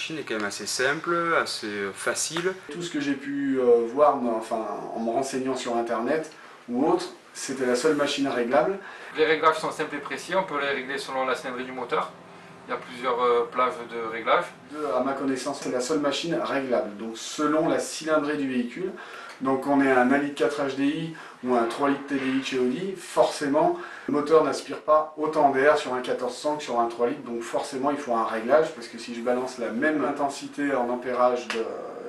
machine est quand même assez simple, assez facile. Tout ce que j'ai pu voir en me renseignant sur internet ou autre, c'était la seule machine réglable. Les réglages sont simples et précis, on peut les régler selon la cylindrée du moteur. Il y a plusieurs plages de réglage. À ma connaissance, c'est la seule machine réglable, donc selon la cylindrée du véhicule. Donc on est à un 1,4 litre HDI ou un 3 litres TDI chez Audi, forcément le moteur n'aspire pas autant d'air sur un 1400 que sur un 3 litres, donc forcément il faut un réglage, parce que si je balance la même intensité en ampérage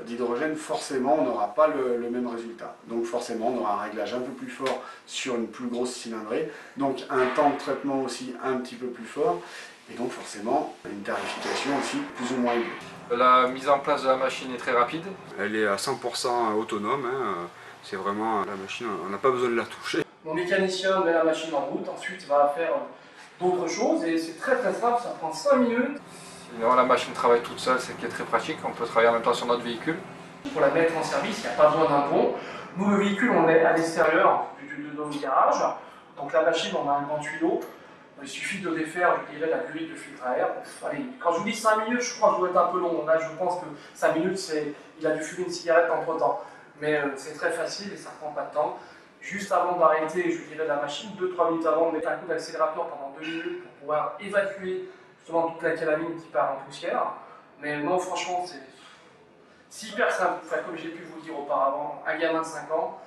d'hydrogène, forcément on n'aura pas le même résultat. Donc forcément on aura un réglage un peu plus fort sur une plus grosse cylindrée, donc un temps de traitement aussi un petit peu plus fort, et donc forcément une tarification aussi plus ou moins élevée. La mise en place de la machine est très rapide. Elle est à 100% autonome, hein. C'est vraiment la machine, on n'a pas besoin de la toucher. Mon mécanicien met la machine en route, ensuite va faire d'autres choses et c'est très simple, ça prend 5 minutes. Sinon la machine travaille toute seule, c'est qui est très pratique, on peut travailler en même temps sur notre véhicule. Pour la mettre en service, il n'y a pas besoin d'un pont. Nous, le véhicule, on est à l'extérieur de notre garage. Donc la machine, on a un grand tuyau. Il suffit de défaire, je dirais, la grille de filtre à air. Allez, quand je vous dis 5 minutes, je crois que je dois être un peu long. Là, je pense que 5 minutes, il a dû fumer une cigarette entre temps. Mais c'est très facile et ça ne prend pas de temps. Juste avant d'arrêter, je dirais, la machine, 2-3 minutes avant, on met un coup d'accélérateur pendant 2 minutes pour pouvoir évacuer justement toute la calamine qui part en poussière. Mais non, franchement, c'est hyper simple. Enfin, comme j'ai pu vous le dire auparavant, un gamin de 5 ans,